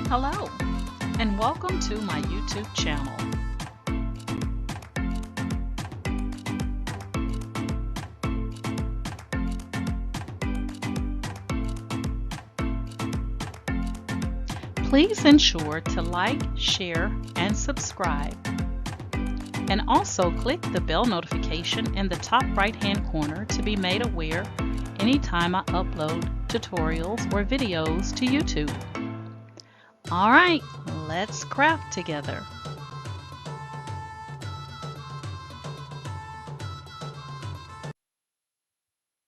Hello, and welcome to my YouTube channel. Please ensure to like, share, and subscribe. And also click the bell notification in the top right-hand corner to be made aware anytime I upload tutorials or videos to YouTube. Alright, let's craft together.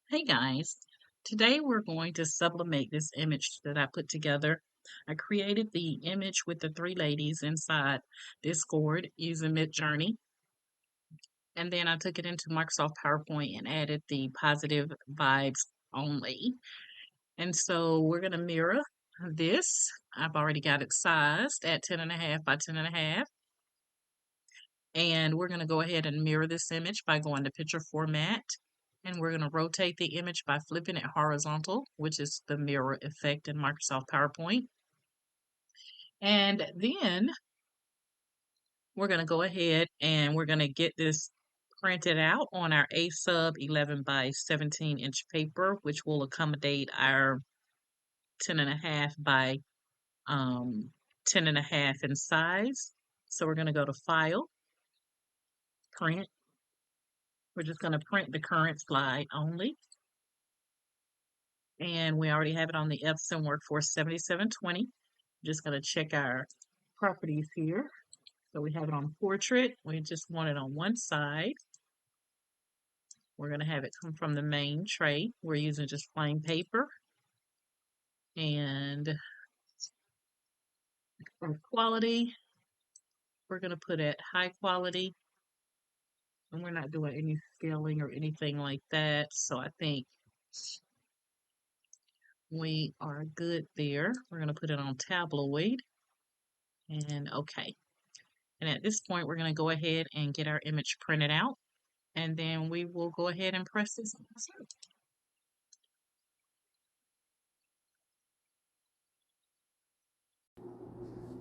Hey guys, today we're going to sublimate this image that I put together. I created the image with the three ladies inside Discord using Midjourney. And then I took it into Microsoft PowerPoint and added the positive vibes only. And so we're going to mirror this. I've already got it sized at 10.5 by 10.5. And we're going to go ahead and mirror this image by going to picture format. And we're going to rotate the image by flipping it horizontal, which is the mirror effect in Microsoft PowerPoint. And then we're going to go ahead and we're going to get this printed out on our asub 11 by 17 inch paper, which will accommodate our 10.5 by 10.5 in size. So we're going to go to File, Print. We're just going to print the current slide only. And we already have it on the Epson Workforce 7720. Just going to check our properties here. So we have it on portrait. We just want it on one side. We're going to have it come from the main tray. We're using just plain paper. And for quality, we're going to put it high quality. And we're not doing any scaling or anything like that. So I think we are good there. We're going to put it on tabloid. And okay. And at this point, we're going to go ahead and get our image printed out. And then we will go ahead and press this on.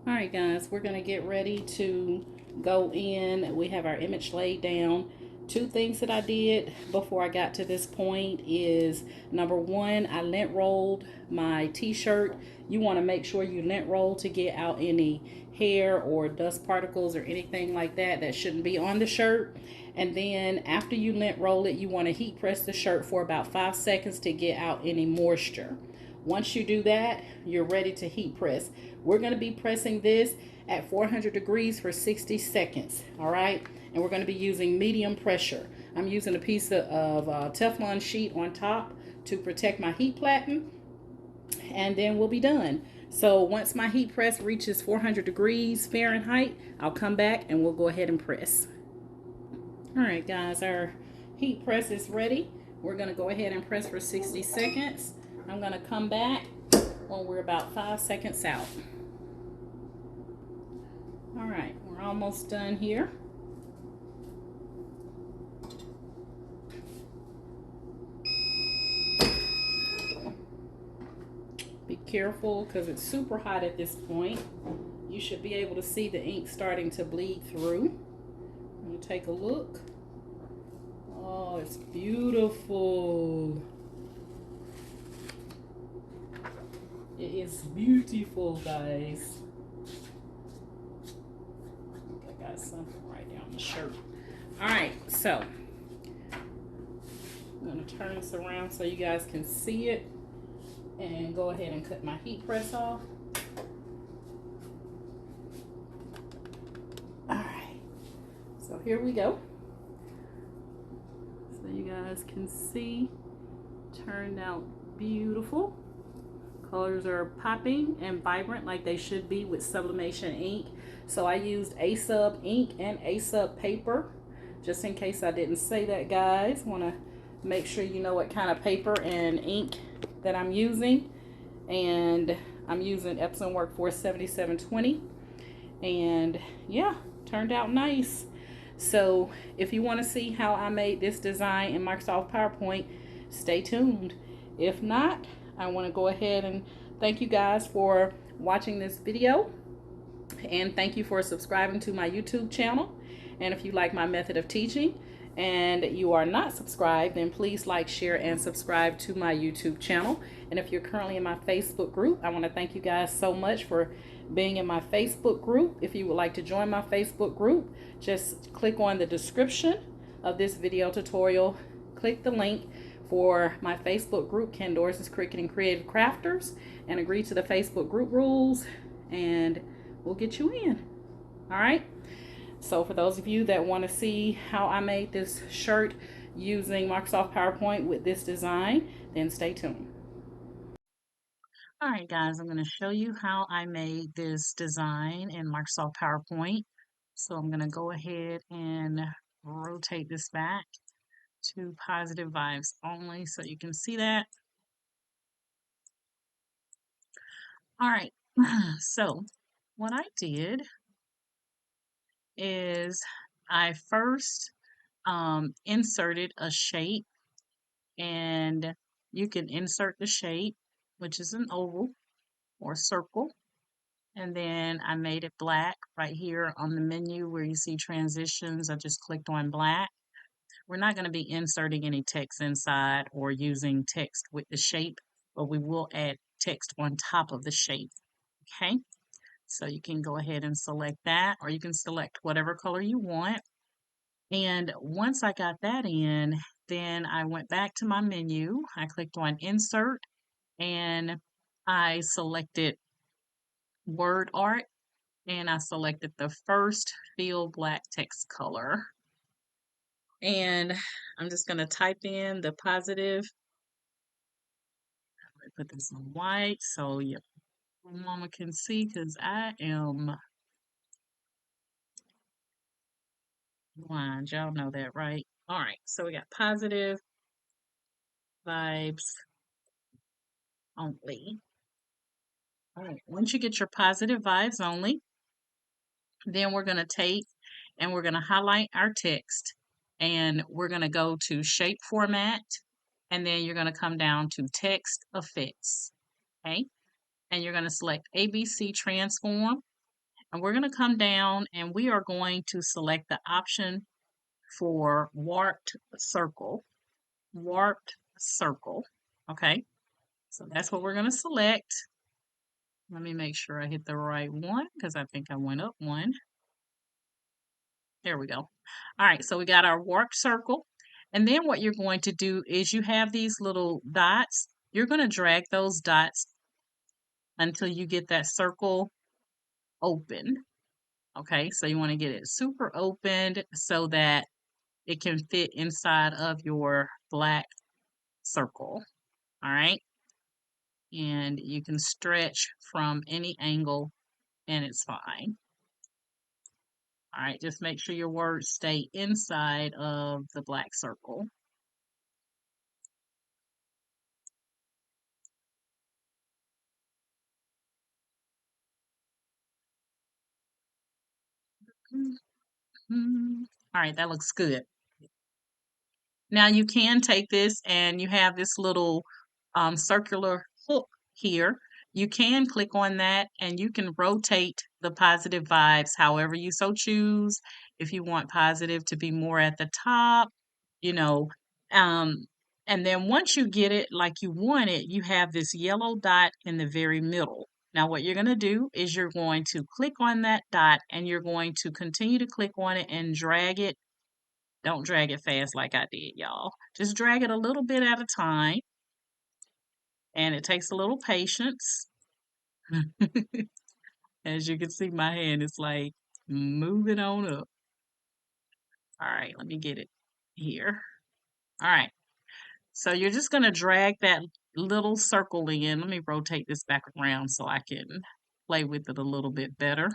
All right, guys, we're going to get ready to go in. We have our image laid down. Two things that I did before I got to this point is, number one, I lint rolled my t-shirt. You want to make sure you lint roll to get out any hair or dust particles or anything like that that shouldn't be on the shirt. And then after you lint roll it, you want to heat press the shirt for about 5 seconds to get out any moisture. Once you do that, you're ready to heat press. We're going to be pressing this at 400 degrees for 60 seconds, all right? And we're going to be using medium pressure. I'm using a piece of Teflon sheet on top to protect my heat platen, and then we'll be done. So once my heat press reaches 400 degrees Fahrenheit, I'll come back and we'll go ahead and press. All right, guys, our heat press is ready. We're going to go ahead and press for 60 seconds. I'm going to come back when we're about 5 seconds out. All right, we're almost done here. Be careful because it's super hot at this point. You should be able to see the ink starting to bleed through. Let me take a look. Oh, it's beautiful. It is beautiful, guys. I got something right there on the shirt. All right, so I'm going to turn this around so you guys can see it and go ahead and cut my heat press off. All right, so here we go. So you guys can see, turned out beautiful. Colors are popping and vibrant like they should be with sublimation ink. So I used asub ink and asub paper, just in case I didn't say that, guys. Want to make sure you know what kind of paper and ink that I'm using. And I'm using Epson Workforce 7720. And yeah, turned out nice. So if you want to see how I made this design in Microsoft PowerPoint, stay tuned. If not, I want to go ahead and thank you guys for watching this video. And thank you for subscribing to my YouTube channel. And if you like my method of teaching and you are not subscribed, then please like, share, and subscribe to my YouTube channel. And if you're currently in my Facebook group, I want to thank you guys so much for being in my Facebook group. If you would like to join my Facebook group, just click on the description of this video tutorial. Click the link for my Facebook group, Ken Dorsey's Cricut and Creative Crafters, and agree to the Facebook group rules, and we'll get you in. All right. So for those of you that want to see how I made this shirt using Microsoft PowerPoint with this design, then stay tuned. All right, guys, I'm going to show you how I made this design in Microsoft PowerPoint. So I'm going to go ahead and rotate this back to positive vibes only so you can see that. All right, so what I did is I first inserted a shape, and you can insert the shape, which is an oval or circle, and then I made it black right here on the menu where you see transitions. I just clicked on black. We're not going to be inserting any text inside or using text with the shape, but we will add text on top of the shape. Okay, so you can go ahead and select that, or you can select whatever color you want. And once I got that in, then I went back to my menu. I clicked on Insert, and I selected Word Art, and I selected the first fill black text color. And I'm just going to type in the positive. Put this on white so your mama can see, because I am blind. Y'all know that, right? All right, so we got positive vibes only. All right, once you get your positive vibes only, then we're going to take and we're going to highlight our text, and we're going to go to shape format, and then you're going to come down to text effects. Okay, and you're going to select ABC transform, and we're going to come down and we are going to select the option for warped circle. Warped circle. Okay, so that's what we're going to select. Let me make sure I hit the right one, because I think I went up one. There we go. All right, so we got our warped circle. And then what you're going to do is you have these little dots. You're going to drag those dots until you get that circle open. Okay, so you want to get it super opened so that it can fit inside of your black circle. All right, and you can stretch from any angle and it's fine. All right, just make sure your words stay inside of the black circle. All right, that looks good. Now you can take this, and you have this little circular hook here. You can click on that and you can rotate the positive vibes however you so choose. If you want positive to be more at the top, you know, um, and then once you get it like you want it, you have this yellow dot in the very middle. Now what you're going to do is you're going to click on that dot, and you're going to continue to click on it and drag it. Don't drag it fast like I did, y'all. Just drag it a little bit at a time, and it takes a little patience. As you can see, my hand is like moving on up. All right, let me get it here. All right, so you're just going to drag that little circle in. Let me rotate this back around so I can play with it a little bit better.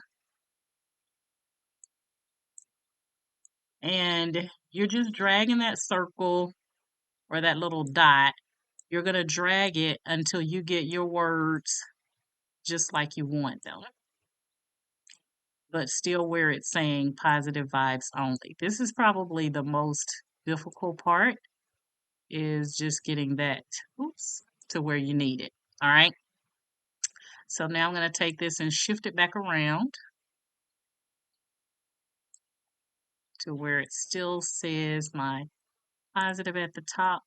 And you're just dragging that circle or that little dot. You're going to drag it until you get your words just like you want them, but still where it's saying positive vibes only. This is probably the most difficult part, is just getting that, oops, to where you need it. All right. So now I'm going to take this and shift it back around to where it still says my positive at the top.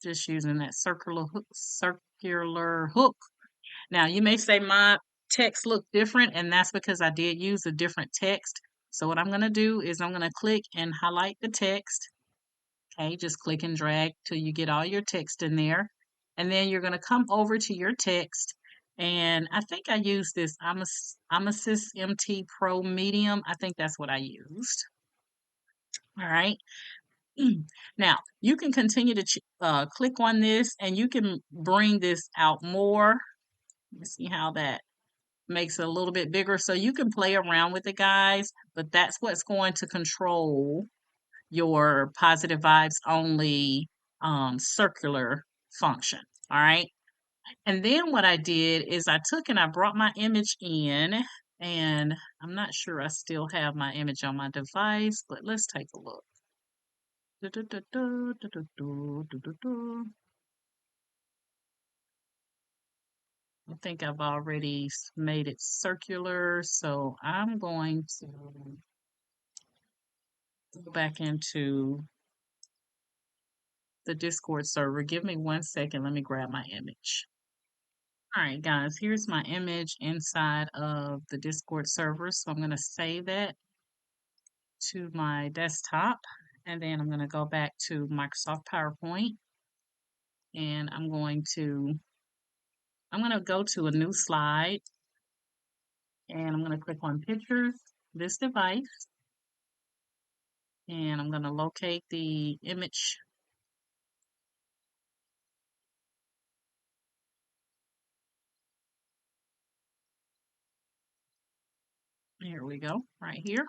Just using that circular hook. Now you may say my text look different, and that's because I did use a different text. So what I'm going to do is I'm going to click and highlight the text. Okay, just click and drag till you get all your text in there. And then you're going to come over to your text. And I think I used this Amasys MT Pro Medium. I think that's what I used. All right. Now, you can continue to click on this and you can bring this out more. Let's see how that makes it a little bit bigger. So you can play around with it, guys, but that's what's going to control your positive vibes only circular function. All right. And then what I did is I took and I brought my image in, and I'm not sure I still have my image on my device, but let's take a look. I think I've already made it circular, so I'm going to go back into the Discord server. Give me 1 second. Let me grab my image. All right, guys, here's my image inside of the Discord server. So I'm going to save that to my desktop, and then I'm going to go back to Microsoft PowerPoint, and I'm going to go to a new slide, and I'm going to click on Pictures, this device, and I'm going to locate the image. Here we go, right here.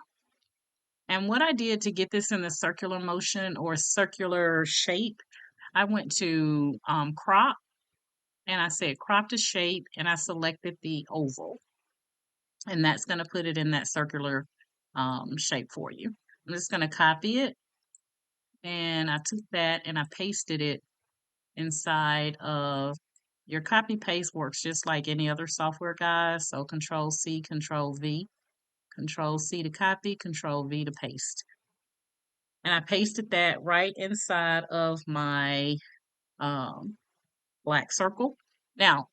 And what I did to get this in the circular motion or circular shape, I went to crop, and I said crop to shape, and I selected the oval. And that's going to put it in that circular shape for you. I'm just going to copy it, and I took that and I pasted it inside of your copy paste. Works just like any other software, guys. So Control C, Control V, Control C to copy, Control V to paste. And I pasted that right inside of my black circle. Now,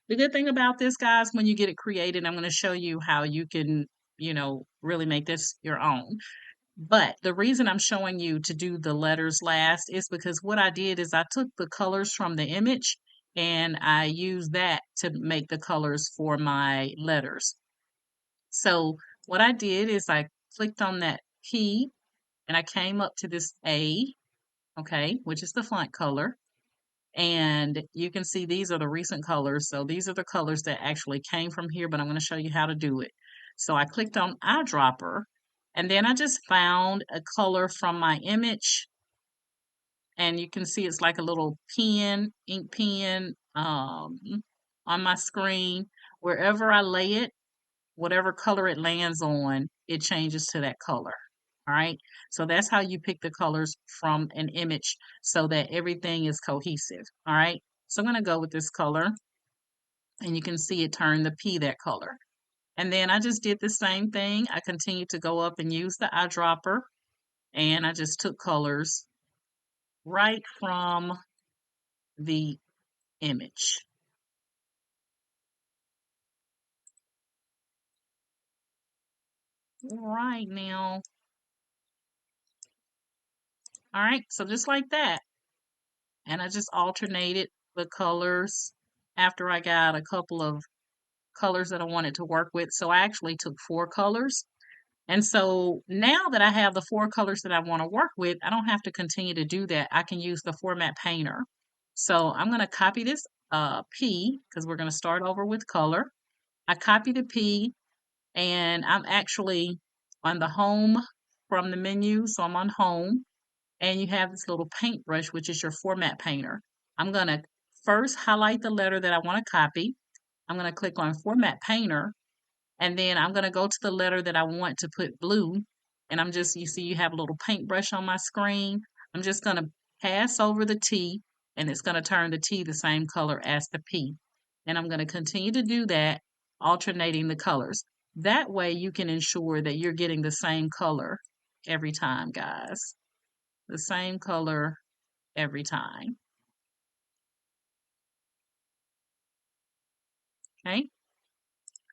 the good thing about this, guys, when you get it created, I'm going to show you how you can, really make this your own. But the reason I'm showing you to do the letters last is because what I did is I took the colors from the image and I used that to make the colors for my letters. So what I did is I clicked on that P and I came up to this A, okay, which is the font color. And you can see these are the recent colors. So these are the colors that actually came from here, but I'm going to show you how to do it. So I clicked on eyedropper, and then I just found a color from my image. And you can see it's like a little pen, ink pen on my screen. Wherever I lay it, whatever color it lands on, it changes to that color. All right. So that's how you pick the colors from an image so that everything is cohesive. All right. So I'm going to go with this color, and you can see it turn the P that color. And then I just did the same thing. I continued to go up and use the eyedropper, and I just took colors right from the image. All right now. All right. So just like that. And I just alternated the colors after I got a couple of colors that I wanted to work with. So I actually took 4 colors. And so now that I have the 4 colors that I want to work with, I don't have to continue to do that. I can use the format painter. So I'm going to copy this P because we're going to start over with color. I copy the P, and I'm actually on the home from the menu. So I'm on home, and you have this little paintbrush, which is your format painter. I'm going to first highlight the letter that I want to copy. I'm going to click on format painter, and then I'm going to go to the letter that I want to put blue. And you see you have a little paintbrush on my screen. I'm just going to pass over the T, and it's going to turn the T the same color as the P. And I'm going to continue to do that, alternating the colors. That way you can ensure that you're getting the same color every time, guys. The same color every time. Okay?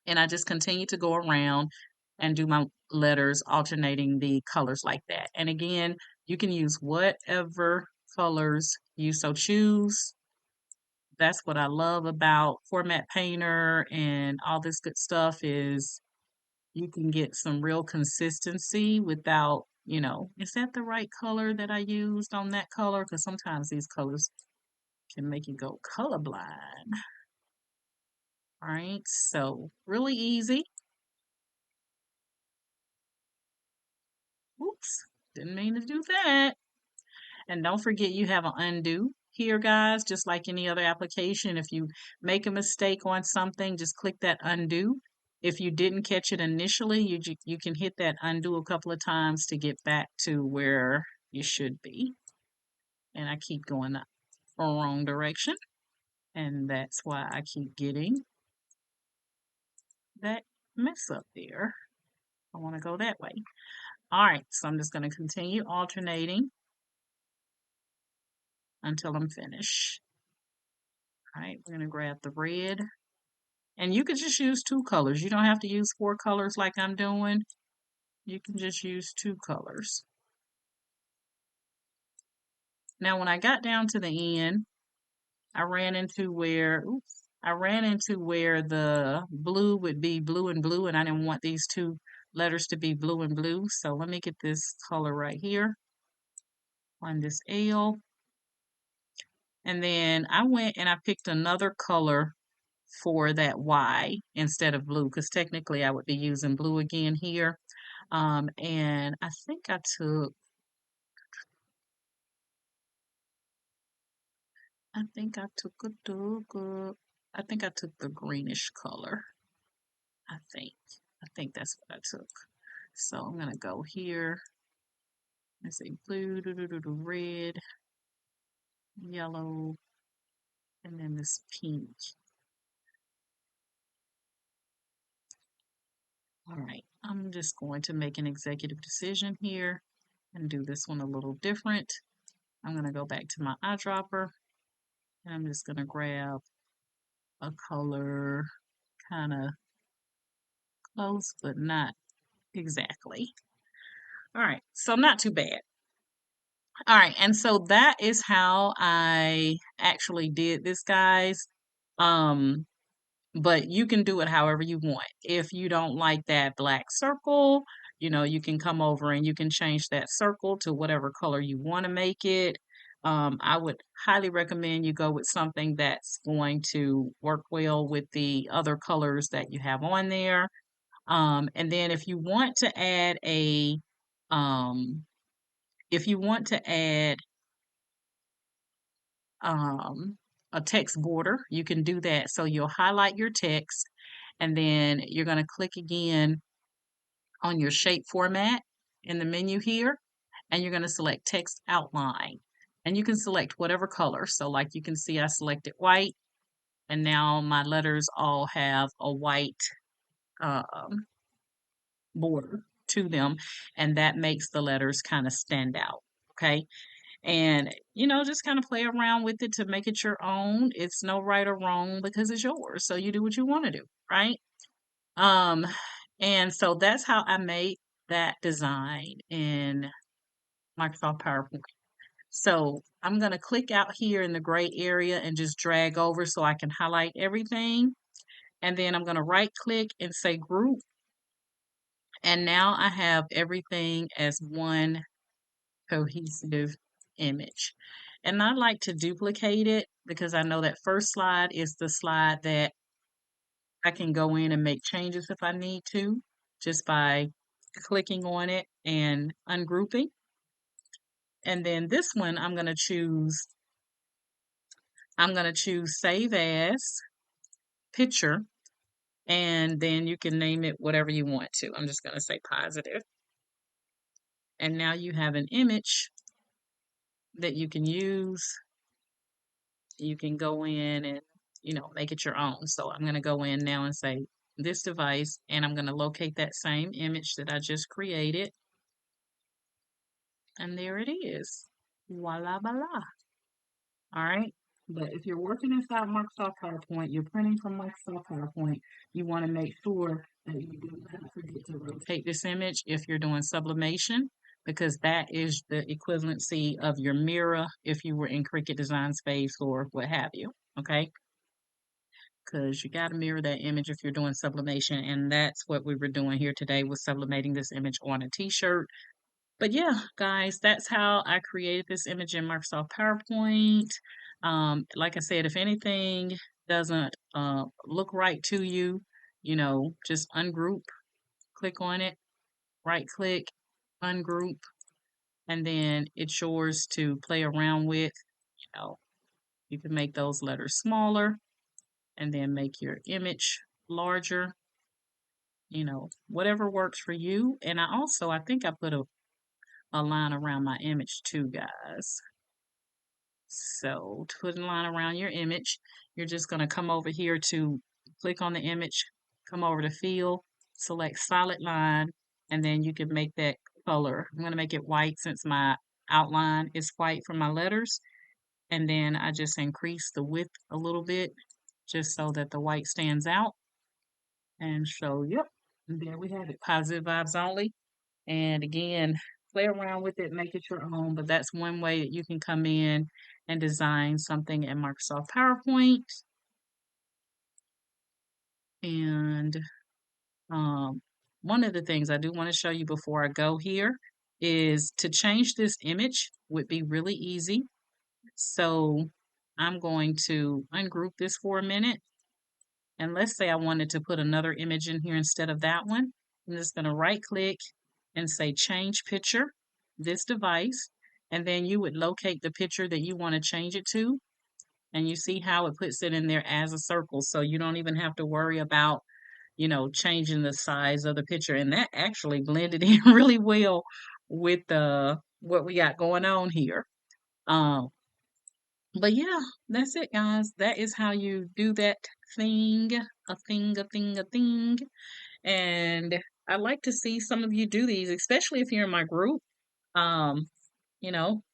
And I just continue to go around and do my letters alternating the colors like that. And again, you can use whatever colors you so choose. That's what I love about Format Painter and all this good stuff is you can get some real consistency without, is that the right color that I used on that color? Because sometimes these colors can make you go colorblind. All right, so really easy. Oops, didn't mean to do that. And don't forget you have an undo here, guys, just like any other application. If you make a mistake on something, just click that undo. If you didn't catch it initially, you can hit that undo a couple of times to get back to where you should be. And I keep going the wrong direction. And that's why I keep getting that mess up there. I want to go that way. All right, so I'm just going to continue alternating until I'm finished. All right, we're going to grab the red. And you could just use 2 colors. You don't have to use 4 colors like I'm doing. You can just use 2 colors. Now, when I got down to the end, I ran into where the blue would be blue and blue, and I didn't want these 2 letters to be blue and blue. So let me get this color right here on this L. And then I went and I picked another color for that Y instead of blue, because technically I would be using blue again here. And I think I took the greenish color. I think that's what I took. So I'm gonna go here. Let's see, blue, red, yellow, and then this pink. All right, I'm just going to make an executive decision here and do this one a little different. I'm going to go back to my eyedropper, and I'm just going to grab a color kind of close, but not exactly. All right, so not too bad. All right, and so that is how I actually did this, guys. Um, but you can do it however you want. If you don't like that black circle, you can come over and you can change that circle to whatever color you want to make it. I would highly recommend you go with something that's going to work well with the other colors that you have on there. And then um, if you want to add um, a text border, you can do that. So you'll highlight your text, and then you're going to click again on your shape format in the menu here, and you're going to select text outline. And you can select whatever color. So like you can see, I selected white, and now my letters all have a white um, border to them, and that makes the letters kind of stand out. Okay. And, just kind of play around with it to make it your own. It's no right or wrong because it's yours. So you do what you want to do, right? Um, and so that's how I made that design in Microsoft PowerPoint. So I'm going to click out here in the gray area and just drag over so I can highlight everything. And then I'm going to right click and say group. And now I have everything as one cohesive image. And I like to duplicate it because I know that first slide is the slide that I can go in and make changes if I need to, just by clicking on it and ungrouping. And then this one I'm going to choose save as picture, and then you can name it whatever you want to. I'm just going to say positive. And now you have an image that you can use you can go in and, make it your own. So I'm going to go in now and say this device, and I'm going to locate that same image that I just created. And there it is. Voila, voila. All right. But if you're working inside Microsoft PowerPoint, you're printing from Microsoft PowerPoint, you want to make sure that you do not forget to rotate this image if you're doing sublimation, because that is the equivalency of your mirror if you were in Cricut Design Space or what have you. Okay. Because you got to mirror that image if you're doing sublimation. And that's what we were doing here today, was sublimating this image on a t-shirt. But yeah, guys, that's how I created this image in Microsoft PowerPoint. Like I said, if anything doesn't look right to you, just ungroup, click on it, right click, ungroup, and then it's yours to play around with. You can make those letters smaller and then make your image larger, whatever works for you. And I think I put a line around my image too, guys. So to put a line around your image, you're just going to come over here to click on the image, come over to fill, select solid line, and then you can make that color. I'm going to make it white since my outline is white for my letters. And then I just increase the width a little bit just so that the white stands out. And so, yep, and there we have it. Positive vibes only. And again, play around with it, make it your own. But that's one way that you can come in and design something in Microsoft PowerPoint. And one of the things I do want to show you before I go here is to change this image would be really easy. So I'm going to ungroup this for a minute. And let's say I wanted to put another image in here instead of that one. I'm just going to right click and say change picture, this device, and then you would locate the picture that you want to change it to. And you see how it puts it in there as a circle. So you don't even have to worry about, changing the size of the picture. And that actually blended in really well with what we got going on here. Um, but yeah, that's it, guys. That is how you do that thing, a thing, a thing, a thing. And I like to see some of you do these, especially if you're in my group. Um,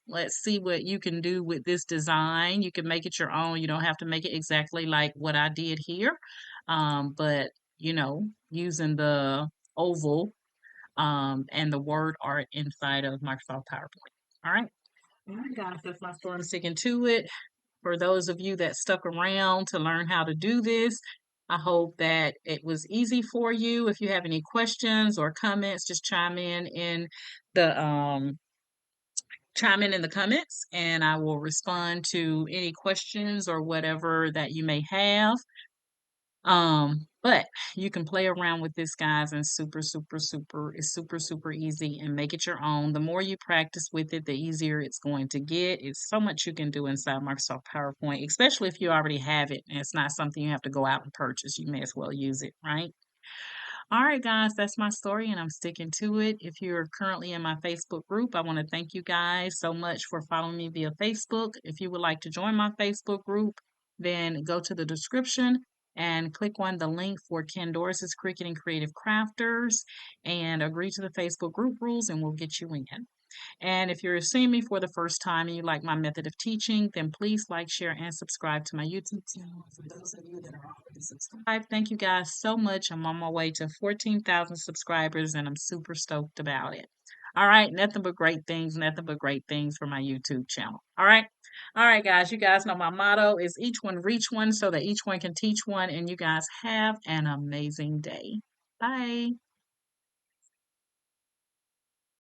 let's see what you can do with this design. You can make it your own. You don't have to make it exactly like what I did here. But using the oval and the word art inside of Microsoft PowerPoint. All right. All right, guys, that's my story. I'm sticking to it. For those of you that stuck around to learn how to do this, I hope that it was easy for you. If you have any questions or comments, just the chime in the comments, and I will respond to any questions or whatever that you may have. But you can play around with this, guys, and it's super, super easy, and make it your own. The more you practice with it, the easier it's going to get. It's so much you can do inside Microsoft PowerPoint, especially if you already have it and it's not something you have to go out and purchase. You may as well use it, right? All right, guys, that's my story, and I'm sticking to it. If you're currently in my Facebook group, I want to thank you guys so much for following me via Facebook. If you would like to join my Facebook group, then go to the description and click on the link for Candoris's Cricut and Creative Crafters and agree to the Facebook group rules, and we'll get you in. And if you're seeing me for the first time and you like my method of teaching, then please like, share, and subscribe to my YouTube channel. For those of you that are already subscribed, thank you guys so much. I'm on my way to 14,000 subscribers, and I'm super stoked about it. All right, nothing but great things, nothing but great things for my YouTube channel. All right. All right, guys, you guys know my motto is each one reach one so that each one can teach one, and you guys have an amazing day. Bye.